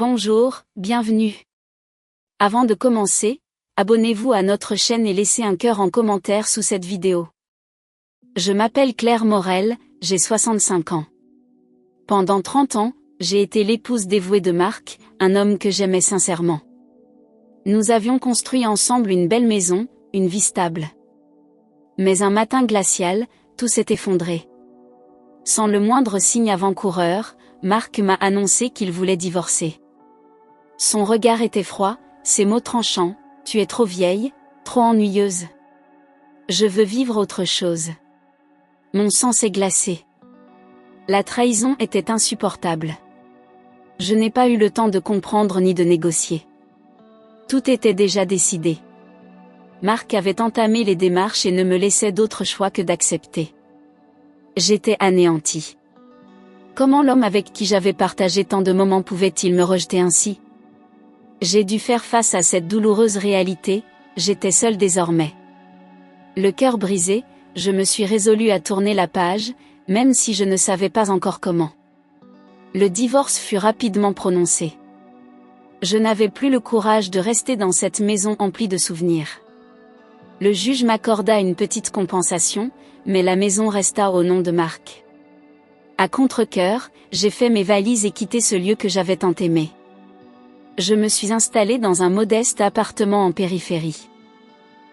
Bonjour, bienvenue. Avant de commencer, abonnez-vous à notre chaîne et laissez un cœur en commentaire sous cette vidéo. Je m'appelle Claire Morel, j'ai 65 ans. Pendant 30 ans, j'ai été l'épouse dévouée de Marc, un homme que j'aimais sincèrement. Nous avions construit ensemble une belle maison, une vie stable. Mais un matin glacial, tout s'est effondré. Sans le moindre signe avant-coureur, Marc m'a annoncé qu'il voulait divorcer. Son regard était froid, ses mots tranchants, « Tu es trop vieille, trop ennuyeuse. Je veux vivre autre chose. » Mon sang s'est glacé. La trahison était insupportable. Je n'ai pas eu le temps de comprendre ni de négocier. Tout était déjà décidé. Marc avait entamé les démarches et ne me laissait d'autre choix que d'accepter. J'étais anéantie. Comment l'homme avec qui j'avais partagé tant de moments pouvait-il me rejeter ainsi? J'ai dû faire face à cette douloureuse réalité, j'étais seule désormais. Le cœur brisé, je me suis résolue à tourner la page, même si je ne savais pas encore comment. Le divorce fut rapidement prononcé. Je n'avais plus le courage de rester dans cette maison emplie de souvenirs. Le juge m'accorda une petite compensation, mais la maison resta au nom de Marc. À contre-cœur, j'ai fait mes valises et quitté ce lieu que j'avais tant aimé. Je me suis installée dans un modeste appartement en périphérie.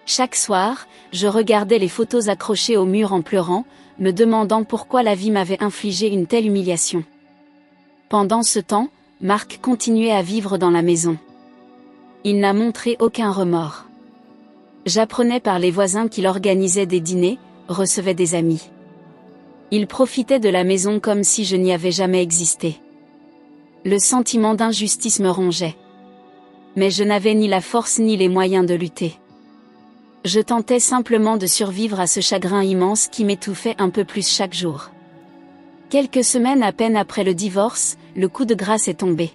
Chaque soir, je regardais les photos accrochées au mur en pleurant, me demandant pourquoi la vie m'avait infligé une telle humiliation. Pendant ce temps, Marc continuait à vivre dans la maison. Il n'a montré aucun remords. J'apprenais par les voisins qu'il organisait des dîners, recevait des amis. Il profitait de la maison comme si je n'y avais jamais existé. Le sentiment d'injustice me rongeait. Mais je n'avais ni la force ni les moyens de lutter. Je tentais simplement de survivre à ce chagrin immense qui m'étouffait un peu plus chaque jour. Quelques semaines à peine après le divorce, le coup de grâce est tombé.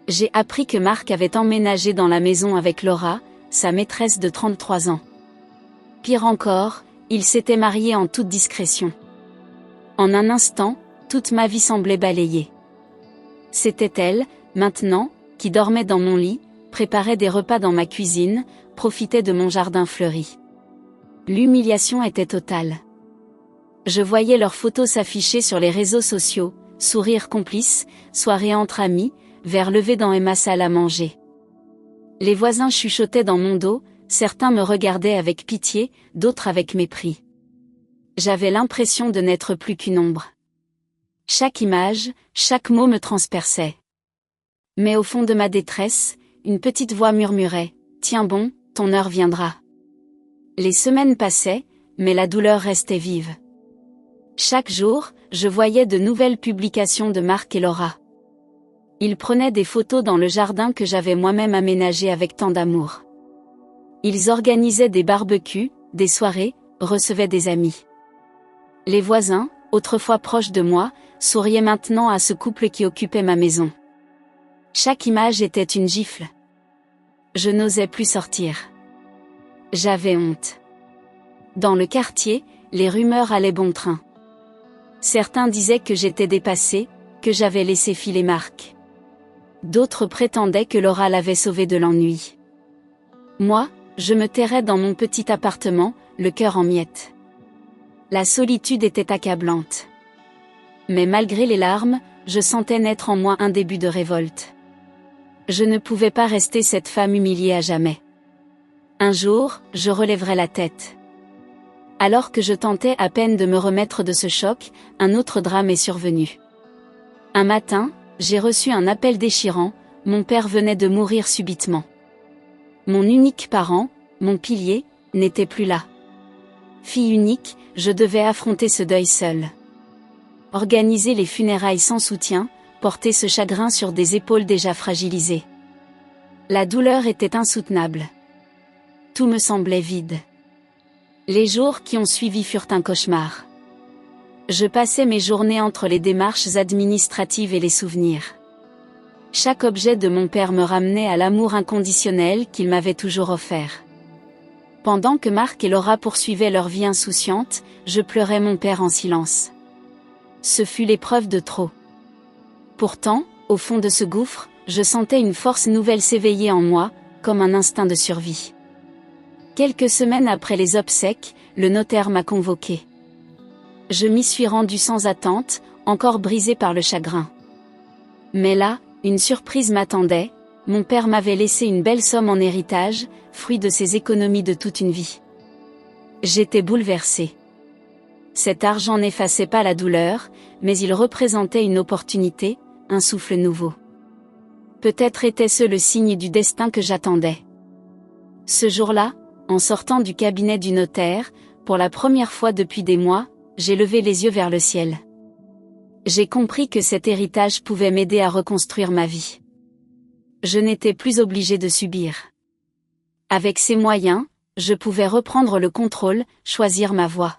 J'ai appris que Marc avait emménagé dans la maison avec Laura, sa maîtresse de 33 ans. Pire encore, il s'était marié en toute discrétion. En un instant, toute ma vie semblait balayée. C'était elle, maintenant, qui dormait dans mon lit, préparait des repas dans ma cuisine, profitait de mon jardin fleuri. L'humiliation était totale. Je voyais leurs photos s'afficher sur les réseaux sociaux, sourires complices, soirées entre amis, verre levé dans ma salle à manger. Les voisins chuchotaient dans mon dos, certains me regardaient avec pitié, d'autres avec mépris. J'avais l'impression de n'être plus qu'une ombre. Chaque image, chaque mot me transperçait. Mais au fond de ma détresse, une petite voix murmurait « Tiens bon, ton heure viendra ». Les semaines passaient, mais la douleur restait vive. Chaque jour, je voyais de nouvelles publications de Marc et Laura. Ils prenaient des photos dans le jardin que j'avais moi-même aménagé avec tant d'amour. Ils organisaient des barbecues, des soirées, recevaient des amis. Les voisins, autrefois proches de moi, souriaient maintenant à ce couple qui occupait ma maison. Chaque image était une gifle. Je n'osais plus sortir. J'avais honte. Dans le quartier, les rumeurs allaient bon train. Certains disaient que j'étais dépassée, que j'avais laissé filer Marc. D'autres prétendaient que Laura l'avait sauvé de l'ennui. Moi, je me terrais dans mon petit appartement, le cœur en miettes. La solitude était accablante. Mais malgré les larmes, je sentais naître en moi un début de révolte. Je ne pouvais pas rester cette femme humiliée à jamais. Un jour, je relèverais la tête. Alors que je tentais à peine de me remettre de ce choc, un autre drame est survenu. Un matin, j'ai reçu un appel déchirant, mon père venait de mourir subitement. Mon unique parent, mon pilier, n'était plus là. Fille unique, je devais affronter ce deuil seule. Organiser les funérailles sans soutien, porter ce chagrin sur des épaules déjà fragilisées. La douleur était insoutenable. Tout me semblait vide. Les jours qui ont suivi furent un cauchemar. Je passais mes journées entre les démarches administratives et les souvenirs. Chaque objet de mon père me ramenait à l'amour inconditionnel qu'il m'avait toujours offert. Pendant que Marc et Laura poursuivaient leur vie insouciante, je pleurais mon père en silence. Ce fut l'épreuve de trop. Pourtant, au fond de ce gouffre, je sentais une force nouvelle s'éveiller en moi, comme un instinct de survie. Quelques semaines après les obsèques, le notaire m'a convoqué. Je m'y suis rendue sans attente, encore brisée par le chagrin. Mais là, une surprise m'attendait, mon père m'avait laissé une belle somme en héritage, fruit de ses économies de toute une vie. J'étais bouleversée. Cet argent n'effaçait pas la douleur, mais il représentait une opportunité, un souffle nouveau. Peut-être était-ce le signe du destin que j'attendais. Ce jour-là, en sortant du cabinet du notaire, pour la première fois depuis des mois, j'ai levé les yeux vers le ciel. J'ai compris que cet héritage pouvait m'aider à reconstruire ma vie. Je n'étais plus obligée de subir. Avec ces moyens, je pouvais reprendre le contrôle, choisir ma voie.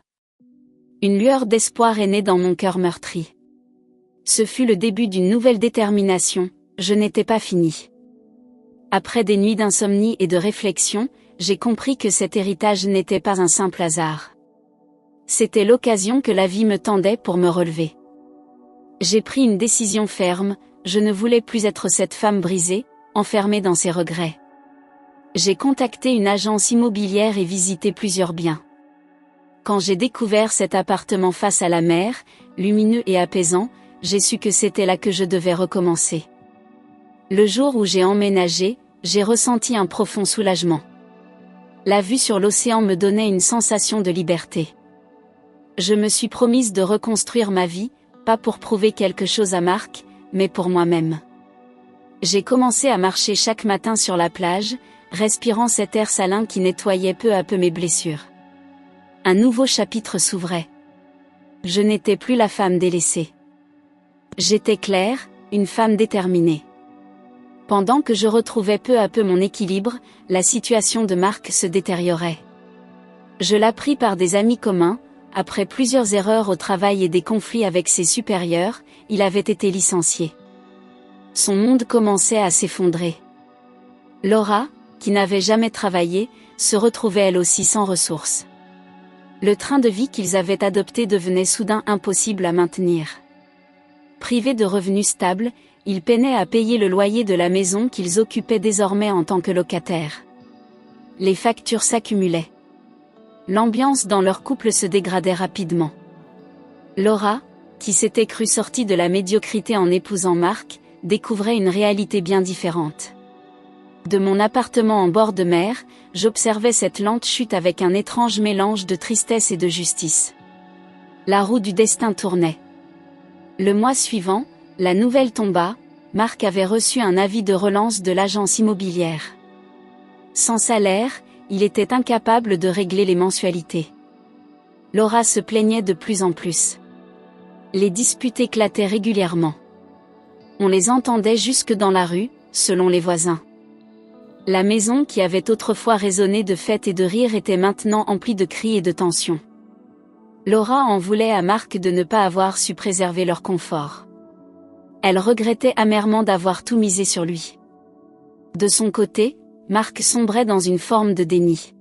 Une lueur d'espoir est née dans mon cœur meurtri. Ce fut le début d'une nouvelle détermination, je n'étais pas finie. Après des nuits d'insomnie et de réflexion, j'ai compris que cet héritage n'était pas un simple hasard. C'était l'occasion que la vie me tendait pour me relever. J'ai pris une décision ferme, je ne voulais plus être cette femme brisée, enfermée dans ses regrets. J'ai contacté une agence immobilière et visité plusieurs biens. Quand j'ai découvert cet appartement face à la mer, lumineux et apaisant, j'ai su que c'était là que je devais recommencer. Le jour où j'ai emménagé, j'ai ressenti un profond soulagement. La vue sur l'océan me donnait une sensation de liberté. Je me suis promise de reconstruire ma vie, pas pour prouver quelque chose à Marc, mais pour moi-même. J'ai commencé à marcher chaque matin sur la plage, respirant cet air salin qui nettoyait peu à peu mes blessures. Un nouveau chapitre s'ouvrait. Je n'étais plus la femme délaissée. J'étais Claire, une femme déterminée. Pendant que je retrouvais peu à peu mon équilibre, la situation de Marc se détériorait. Je l'appris par des amis communs, après plusieurs erreurs au travail et des conflits avec ses supérieurs, il avait été licencié. Son monde commençait à s'effondrer. Laura, qui n'avait jamais travaillé, se retrouvait elle aussi sans ressources. Le train de vie qu'ils avaient adopté devenait soudain impossible à maintenir. Privés de revenus stables, ils peinaient à payer le loyer de la maison qu'ils occupaient désormais en tant que locataires. Les factures s'accumulaient. L'ambiance dans leur couple se dégradait rapidement. Laura, qui s'était crue sortie de la médiocrité en épousant Marc, découvrait une réalité bien différente. De mon appartement en bord de mer, j'observais cette lente chute avec un étrange mélange de tristesse et de justice. La roue du destin tournait. Le mois suivant, la nouvelle tomba, Marc avait reçu un avis de relance de l'agence immobilière. Sans salaire, il était incapable de régler les mensualités. Laura se plaignait de plus en plus. Les disputes éclataient régulièrement. On les entendait jusque dans la rue, selon les voisins. La maison qui avait autrefois résonné de fêtes et de rires était maintenant emplie de cris et de tensions. Laura en voulait à Marc de ne pas avoir su préserver leur confort. Elle regrettait amèrement d'avoir tout misé sur lui. De son côté, Marc sombrait dans une forme de déni.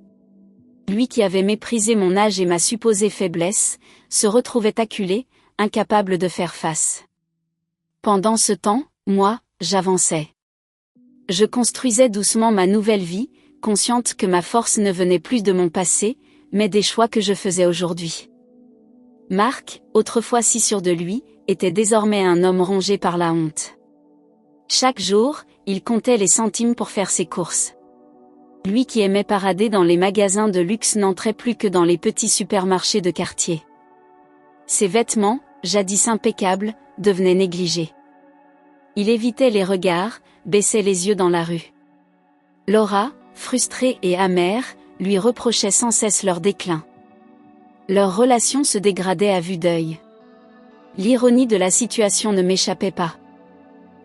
Lui qui avait méprisé mon âge et ma supposée faiblesse, se retrouvait acculé, incapable de faire face. Pendant ce temps, moi, j'avançais. Je construisais doucement ma nouvelle vie, consciente que ma force ne venait plus de mon passé, mais des choix que je faisais aujourd'hui. Marc, autrefois si sûr de lui, était désormais un homme rongé par la honte. Chaque jour, il comptait les centimes pour faire ses courses. Lui qui aimait parader dans les magasins de luxe n'entrait plus que dans les petits supermarchés de quartier. Ses vêtements, jadis impeccables, devenaient négligés. Il évitait les regards, baissait les yeux dans la rue. Laura, frustrée et amère, lui reprochait sans cesse leur déclin. Leur relation se dégradait à vue d'œil. L'ironie de la situation ne m'échappait pas.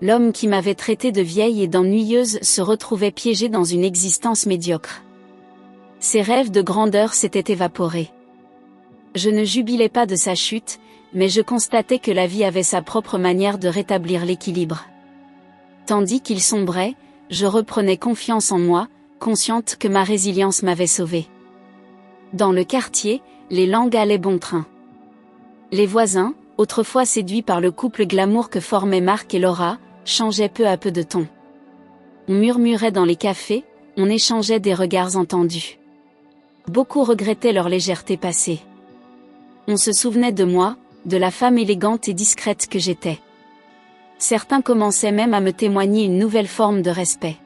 L'homme qui m'avait traitée de vieille et d'ennuyeuse se retrouvait piégé dans une existence médiocre. Ses rêves de grandeur s'étaient évaporés. Je ne jubilais pas de sa chute, mais je constatais que la vie avait sa propre manière de rétablir l'équilibre. Tandis qu'il sombrait, je reprenais confiance en moi, consciente que ma résilience m'avait sauvée. Dans le quartier, les langues allaient bon train. Les voisins, autrefois séduits par le couple glamour que formaient Marc et Laura, changeait peu à peu de ton. On murmurait dans les cafés, on échangeait des regards entendus. Beaucoup regrettaient leur légèreté passée. On se souvenait de moi, de la femme élégante et discrète que j'étais. Certains commençaient même à me témoigner une nouvelle forme de respect.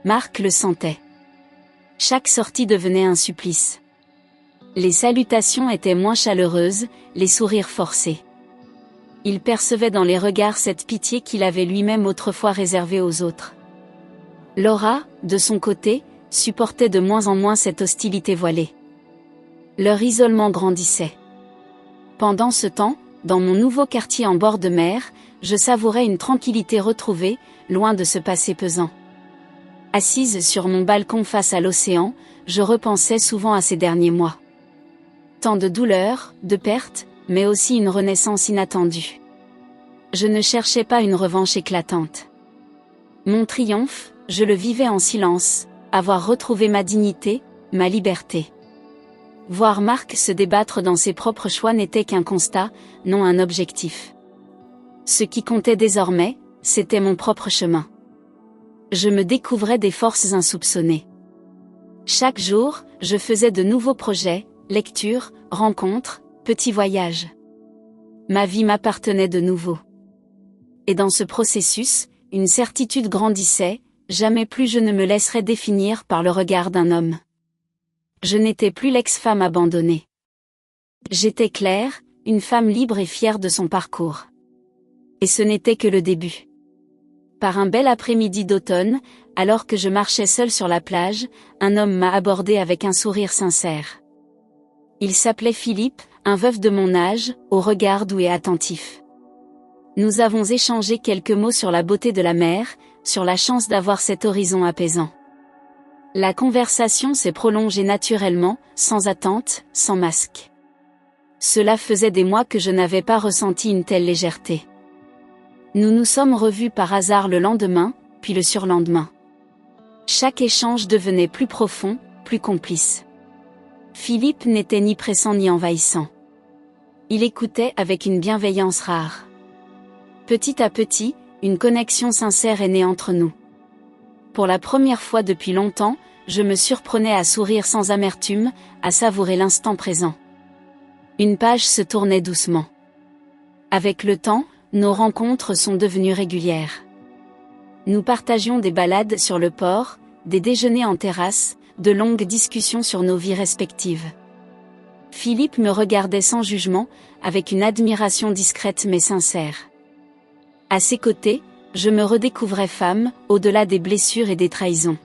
Marc le sentait. Chaque sortie devenait un supplice. Les salutations étaient moins chaleureuses, les sourires forcés. Il percevait dans les regards cette pitié qu'il avait lui-même autrefois réservée aux autres. Laura, de son côté, supportait de moins en moins cette hostilité voilée. Leur isolement grandissait. Pendant ce temps, dans mon nouveau quartier en bord de mer, je savourais une tranquillité retrouvée, loin de ce passé pesant. Assise sur mon balcon face à l'océan, je repensais souvent à ces derniers mois. Tant de douleurs, de pertes, mais aussi une renaissance inattendue. Je ne cherchais pas une revanche éclatante. Mon triomphe, je le vivais en silence, avoir retrouvé ma dignité, ma liberté. Voir Marc se débattre dans ses propres choix n'était qu'un constat, non un objectif. Ce qui comptait désormais, c'était mon propre chemin. Je me découvrais des forces insoupçonnées. Chaque jour, je faisais de nouveaux projets, lectures, rencontres, petits voyages. Ma vie m'appartenait de nouveau. Et dans ce processus, une certitude grandissait, jamais plus je ne me laisserais définir par le regard d'un homme. Je n'étais plus l'ex-femme abandonnée. J'étais Claire, une femme libre et fière de son parcours. Et ce n'était que le début. Par un bel après-midi d'automne, alors que je marchais seule sur la plage, un homme m'a abordée avec un sourire sincère. Il s'appelait Philippe, un veuf de mon âge, au regard doux et attentif. Nous avons échangé quelques mots sur la beauté de la mer, sur la chance d'avoir cet horizon apaisant. La conversation s'est prolongée naturellement, sans attente, sans masque. Cela faisait des mois que je n'avais pas ressenti une telle légèreté. Nous nous sommes revus par hasard le lendemain, puis le surlendemain. Chaque échange devenait plus profond, plus complice. Philippe n'était ni pressant ni envahissant. Il écoutait avec une bienveillance rare. Petit à petit, une connexion sincère est née entre nous. Pour la première fois depuis longtemps, je me surprenais à sourire sans amertume, à savourer l'instant présent. Une page se tournait doucement. Avec le temps, nos rencontres sont devenues régulières. Nous partagions des balades sur le port, des déjeuners en terrasse, de longues discussions sur nos vies respectives. Philippe me regardait sans jugement, avec une admiration discrète mais sincère. À ses côtés, je me redécouvrais femme, au-delà des blessures et des trahisons.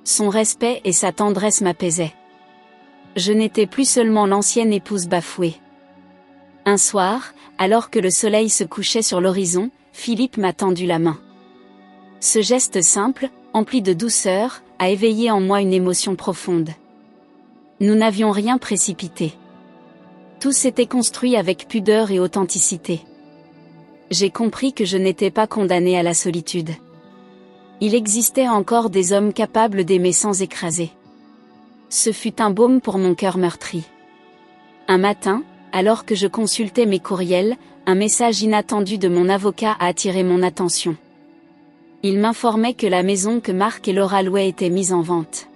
Son respect et sa tendresse m'apaisaient. Je n'étais plus seulement l'ancienne épouse bafouée. Un soir, alors que le soleil se couchait sur l'horizon, Philippe m'a tendu la main. Ce geste simple, empli de douceur, a éveillé en moi une émotion profonde. Nous n'avions rien précipité. Tout s'était construit avec pudeur et authenticité. J'ai compris que je n'étais pas condamnée à la solitude. Il existait encore des hommes capables d'aimer sans écraser. Ce fut un baume pour mon cœur meurtri. Un matin, alors que je consultais mes courriels, un message inattendu de mon avocat a attiré mon attention. Il m'informait que la maison que Marc et Laura louaient était mise en vente.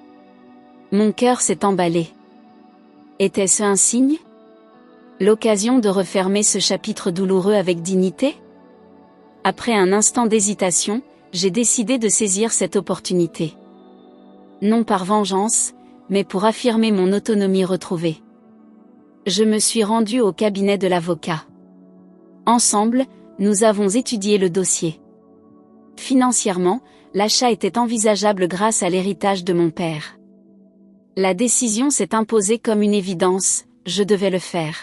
Mon cœur s'est emballé. Était-ce un signe? L'occasion de refermer ce chapitre douloureux avec dignité? Après un instant d'hésitation, j'ai décidé de saisir cette opportunité. Non par vengeance, mais pour affirmer mon autonomie retrouvée. Je me suis rendue au cabinet de l'avocat. Ensemble, nous avons étudié le dossier. Financièrement, l'achat était envisageable grâce à l'héritage de mon père. La décision s'est imposée comme une évidence, je devais le faire.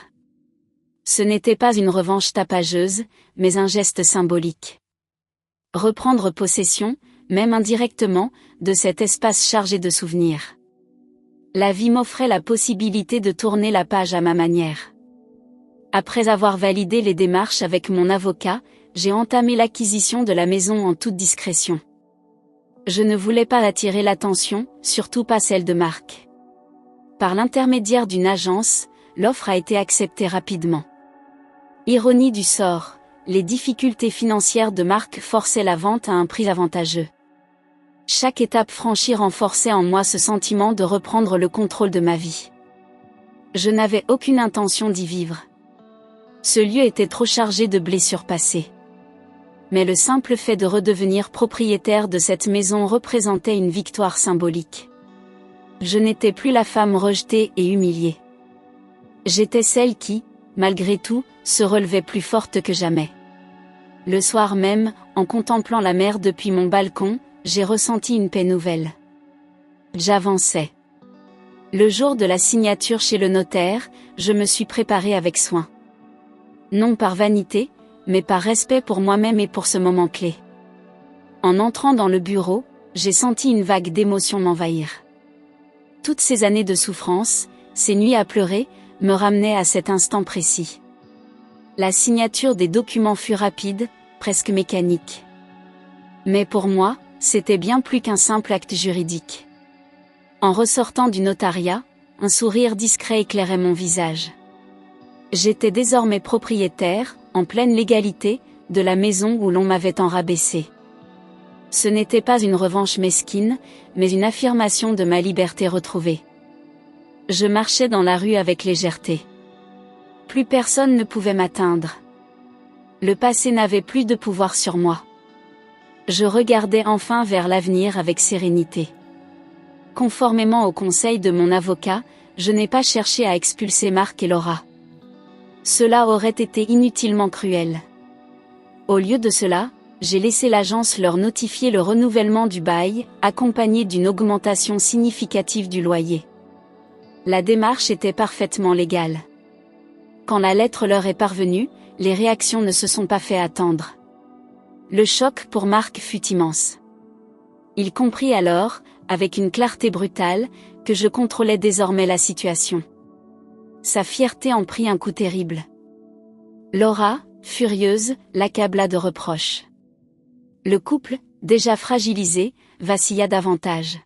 Ce n'était pas une revanche tapageuse, mais un geste symbolique. Reprendre possession, même indirectement, de cet espace chargé de souvenirs. La vie m'offrait la possibilité de tourner la page à ma manière. Après avoir validé les démarches avec mon avocat, j'ai entamé l'acquisition de la maison en toute discrétion. Je ne voulais pas attirer l'attention, surtout pas celle de Marc. Par l'intermédiaire d'une agence, l'offre a été acceptée rapidement. Ironie du sort, les difficultés financières de Marc forçaient la vente à un prix avantageux. Chaque étape franchie renforçait en moi ce sentiment de reprendre le contrôle de ma vie. Je n'avais aucune intention d'y vivre. Ce lieu était trop chargé de blessures passées. Mais le simple fait de redevenir propriétaire de cette maison représentait une victoire symbolique. Je n'étais plus la femme rejetée et humiliée. J'étais celle qui, malgré tout, se relevait plus forte que jamais. Le soir même, en contemplant la mer depuis mon balcon, j'ai ressenti une paix nouvelle. J'avançais. Le jour de la signature chez le notaire, je me suis préparée avec soin. Non par vanité, mais par respect pour moi-même et pour ce moment clé. En entrant dans le bureau, j'ai senti une vague d'émotions m'envahir. Toutes ces années de souffrance, ces nuits à pleurer, me ramenaient à cet instant précis. La signature des documents fut rapide, presque mécanique. Mais pour moi, c'était bien plus qu'un simple acte juridique. En ressortant du notariat, un sourire discret éclairait mon visage. J'étais désormais propriétaire, en pleine légalité, de la maison où l'on m'avait tant rabaissé. Ce n'était pas une revanche mesquine, mais une affirmation de ma liberté retrouvée. Je marchais dans la rue avec légèreté. Plus personne ne pouvait m'atteindre. Le passé n'avait plus de pouvoir sur moi. Je regardais enfin vers l'avenir avec sérénité. Conformément au conseil de mon avocat, je n'ai pas cherché à expulser Marc et Laura. Cela aurait été inutilement cruel. Au lieu de cela, j'ai laissé l'agence leur notifier le renouvellement du bail, accompagné d'une augmentation significative du loyer. La démarche était parfaitement légale. Quand la lettre leur est parvenue, les réactions ne se sont pas fait attendre. Le choc pour Marc fut immense. Il comprit alors, avec une clarté brutale, que je contrôlais désormais la situation. Sa fierté en prit un coup terrible. Laura, furieuse, l'accabla de reproches. Le couple, déjà fragilisé, vacilla davantage.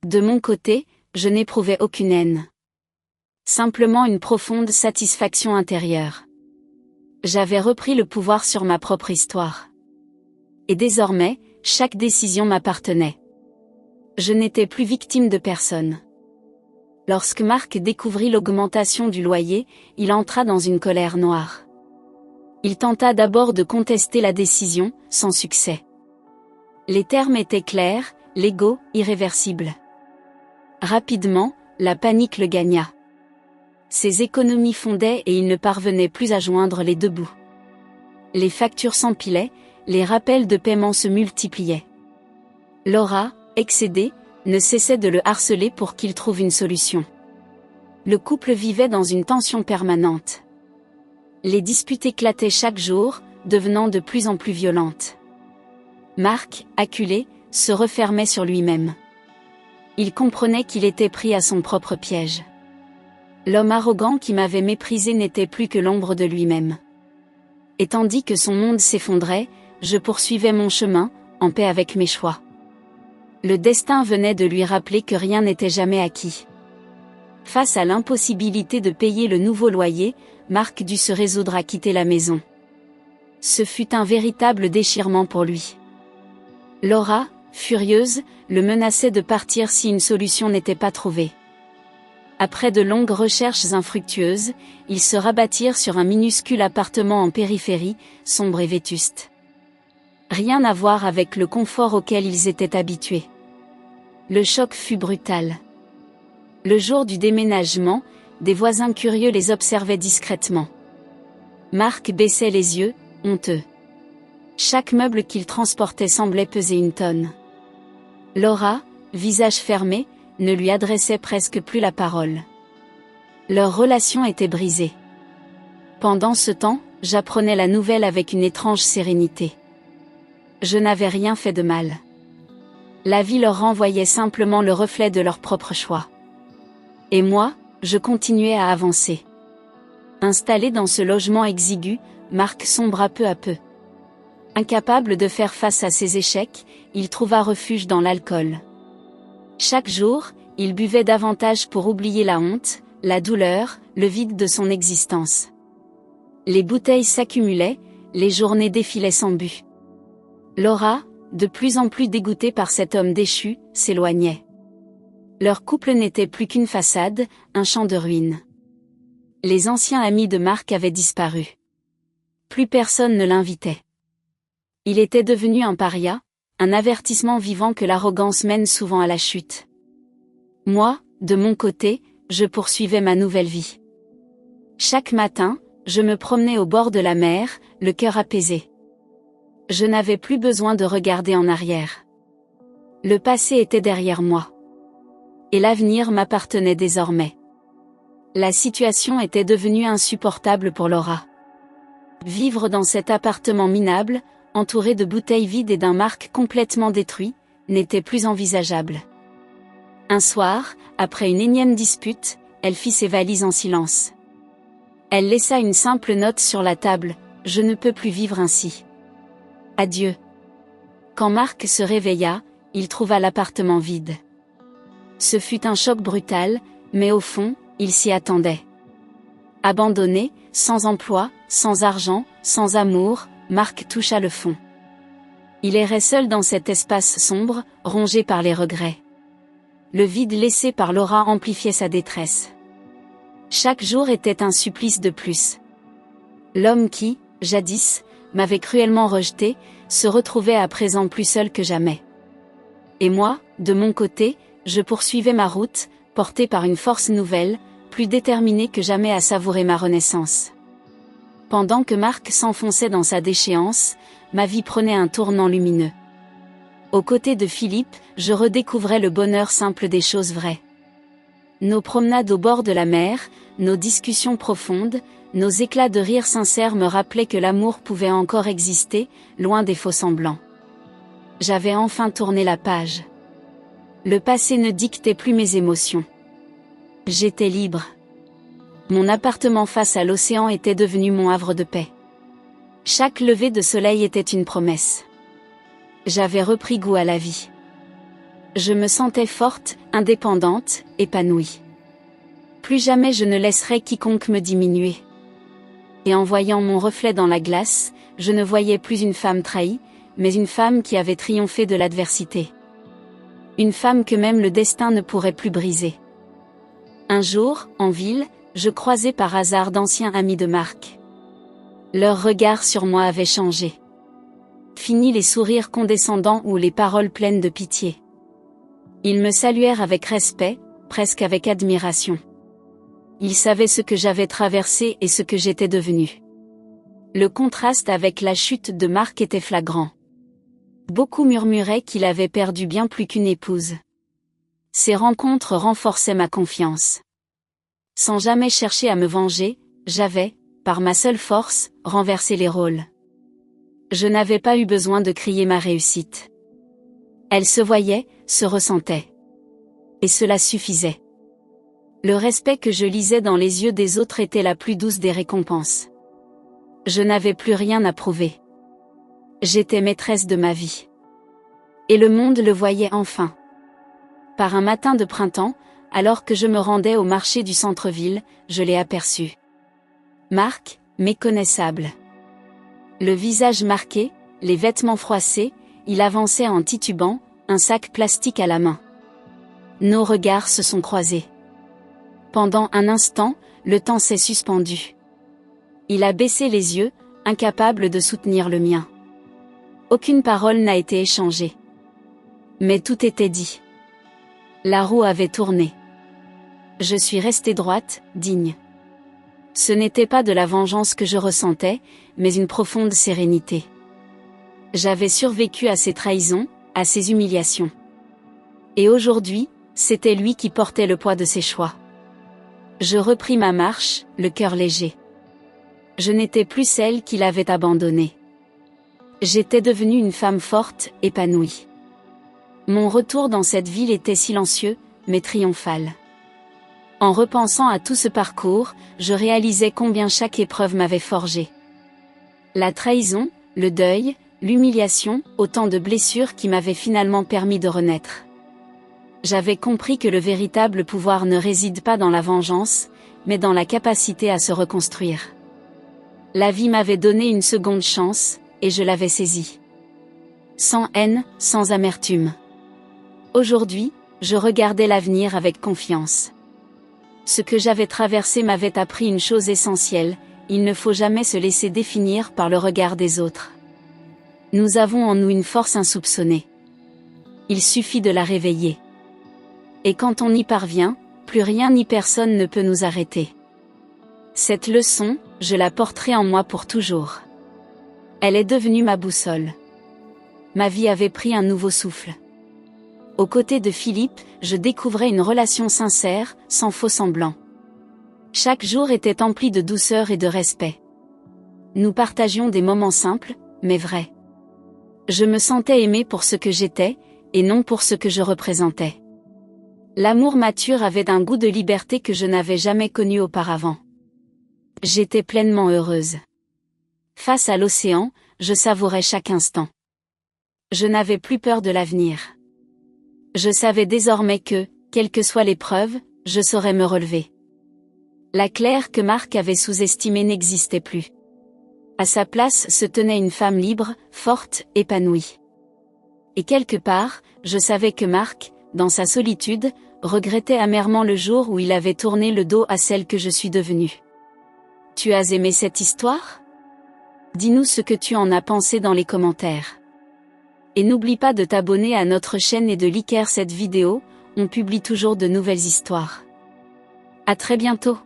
De mon côté, je n'éprouvais aucune haine. Simplement une profonde satisfaction intérieure. J'avais repris le pouvoir sur ma propre histoire. Et désormais, chaque décision m'appartenait. Je n'étais plus victime de personne. Lorsque Marc découvrit l'augmentation du loyer, il entra dans une colère noire. Il tenta d'abord de contester la décision, sans succès. Les termes étaient clairs, légaux, irréversibles. Rapidement, la panique le gagna. Ses économies fondaient et il ne parvenait plus à joindre les deux bouts. Les factures s'empilaient, les rappels de paiement se multipliaient. Laura, excédée, ne cessait de le harceler pour qu'il trouve une solution. Le couple vivait dans une tension permanente. Les disputes éclataient chaque jour, devenant de plus en plus violentes. Marc, acculé, se refermait sur lui-même. Il comprenait qu'il était pris à son propre piège. L'homme arrogant qui m'avait méprisé n'était plus que l'ombre de lui-même. Et tandis que son monde s'effondrait, je poursuivais mon chemin, en paix avec mes choix. Le destin venait de lui rappeler que rien n'était jamais acquis. Face à l'impossibilité de payer le nouveau loyer, Marc dut se résoudre à quitter la maison. Ce fut un véritable déchirement pour lui. Laura, furieuse, le menaçait de partir si une solution n'était pas trouvée. Après de longues recherches infructueuses, ils se rabattirent sur un minuscule appartement en périphérie, sombre et vétuste. Rien à voir avec le confort auquel ils étaient habitués. Le choc fut brutal. Le jour du déménagement, des voisins curieux les observaient discrètement. Marc baissait les yeux, honteux. Chaque meuble qu'il transportait semblait peser une tonne. Laura, visage fermé, ne lui adressait presque plus la parole. Leur relation était brisée. Pendant ce temps, j'apprenais la nouvelle avec une étrange sérénité. Je n'avais rien fait de mal. La vie leur renvoyait simplement le reflet de leur propre choix. Et moi, je continuais à avancer. Installé dans ce logement exigu, Marc sombra peu à peu. Incapable de faire face à ses échecs, il trouva refuge dans l'alcool. Chaque jour, il buvait davantage pour oublier la honte, la douleur, le vide de son existence. Les bouteilles s'accumulaient, les journées défilaient sans but. Laura, de plus en plus dégoûtée par cet homme déchu, s'éloignait. Leur couple n'était plus qu'une façade, un champ de ruines. Les anciens amis de Marc avaient disparu. Plus personne ne l'invitait. Il était devenu un paria, un avertissement vivant que l'arrogance mène souvent à la chute. Moi, de mon côté, je poursuivais ma nouvelle vie. Chaque matin, je me promenais au bord de la mer, le cœur apaisé. Je n'avais plus besoin de regarder en arrière. Le passé était derrière moi. Et l'avenir m'appartenait désormais. La situation était devenue insupportable pour Laura. Vivre dans cet appartement minable, entouré de bouteilles vides et d'un Marc complètement détruit, n'était plus envisageable. Un soir, après une énième dispute, elle fit ses valises en silence. Elle laissa une simple note sur la table, « Je ne peux plus vivre ainsi. Adieu. » Quand Marc se réveilla, il trouva l'appartement vide. Ce fut un choc brutal, mais au fond, il s'y attendait. Abandonné, sans emploi, sans argent, sans amour, Marc toucha le fond. Il errait seul dans cet espace sombre, rongé par les regrets. Le vide laissé par Laura amplifiait sa détresse. Chaque jour était un supplice de plus. L'homme qui, jadis, m'avait cruellement rejeté, se retrouvait à présent plus seul que jamais. Et moi, de mon côté, je poursuivais ma route, porté par une force nouvelle, plus déterminé que jamais à savourer ma renaissance. Pendant que Marc s'enfonçait dans sa déchéance, ma vie prenait un tournant lumineux. Aux côtés de Philippe, je redécouvrais le bonheur simple des choses vraies. Nos promenades au bord de la mer, nos discussions profondes, nos éclats de rire sincères me rappelaient que l'amour pouvait encore exister, loin des faux-semblants. J'avais enfin tourné la page. Le passé ne dictait plus mes émotions. J'étais libre. Mon appartement face à l'océan était devenu mon havre de paix. Chaque lever de soleil était une promesse. J'avais repris goût à la vie. Je me sentais forte, indépendante, épanouie. Plus jamais je ne laisserai quiconque me diminuer. Et en voyant mon reflet dans la glace, je ne voyais plus une femme trahie, mais une femme qui avait triomphé de l'adversité. Une femme que même le destin ne pourrait plus briser. Un jour, en ville, je croisai par hasard d'anciens amis de Marc. Leur regard sur moi avait changé. Fini les sourires condescendants ou les paroles pleines de pitié. Ils me saluèrent avec respect, presque avec admiration. Ils savaient ce que j'avais traversé et ce que j'étais devenu. Le contraste avec la chute de Marc était flagrant. Beaucoup murmuraient qu'il avait perdu bien plus qu'une épouse. Ces rencontres renforçaient ma confiance. Sans jamais chercher à me venger, j'avais, par ma seule force, renversé les rôles. Je n'avais pas eu besoin de crier ma réussite. Elle se voyait, se ressentait. Et cela suffisait. Le respect que je lisais dans les yeux des autres était la plus douce des récompenses. Je n'avais plus rien à prouver. J'étais maîtresse de ma vie. Et le monde le voyait enfin. Par un matin de printemps, alors que je me rendais au marché du centre-ville, je l'ai aperçu. Marc, méconnaissable. Le visage marqué, les vêtements froissés, il avançait en titubant, un sac plastique à la main. Nos regards se sont croisés. Pendant un instant, le temps s'est suspendu. Il a baissé les yeux, incapable de soutenir le mien. Aucune parole n'a été échangée. Mais tout était dit. La roue avait tourné. Je suis restée droite, digne. Ce n'était pas de la vengeance que je ressentais, mais une profonde sérénité. J'avais survécu à ses trahisons, à ses humiliations. Et aujourd'hui, c'était lui qui portait le poids de ses choix. Je repris ma marche, le cœur léger. Je n'étais plus celle qu'il avait abandonnée. J'étais devenue une femme forte, épanouie. Mon retour dans cette ville était silencieux, mais triomphal. En repensant à tout ce parcours, je réalisais combien chaque épreuve m'avait forgé. La trahison, le deuil, l'humiliation, autant de blessures qui m'avaient finalement permis de renaître. J'avais compris que le véritable pouvoir ne réside pas dans la vengeance, mais dans la capacité à se reconstruire. La vie m'avait donné une seconde chance, et je l'avais saisie. Sans haine, sans amertume. Aujourd'hui, je regardais l'avenir avec confiance. Ce que j'avais traversé m'avait appris une chose essentielle, il ne faut jamais se laisser définir par le regard des autres. Nous avons en nous une force insoupçonnée. Il suffit de la réveiller. Et quand on y parvient, plus rien ni personne ne peut nous arrêter. Cette leçon, je la porterai en moi pour toujours. Elle est devenue ma boussole. Ma vie avait pris un nouveau souffle. Aux côtés de Philippe, je découvrais une relation sincère, sans faux semblant. Chaque jour était empli de douceur et de respect. Nous partagions des moments simples, mais vrais. Je me sentais aimée pour ce que j'étais, et non pour ce que je représentais. L'amour mature avait un goût de liberté que je n'avais jamais connu auparavant. J'étais pleinement heureuse. Face à l'océan, je savourais chaque instant. Je n'avais plus peur de l'avenir. Je savais désormais que, quelle que soit l'épreuve, je saurais me relever. La Claire que Marc avait sous-estimée n'existait plus. À sa place se tenait une femme libre, forte, épanouie. Et quelque part, je savais que Marc, dans sa solitude, regrettait amèrement le jour où il avait tourné le dos à celle que je suis devenue. Tu as aimé cette histoire? Dis-nous ce que tu en as pensé dans les commentaires. Et n'oublie pas de t'abonner à notre chaîne et de liker cette vidéo, on publie toujours de nouvelles histoires. À très bientôt.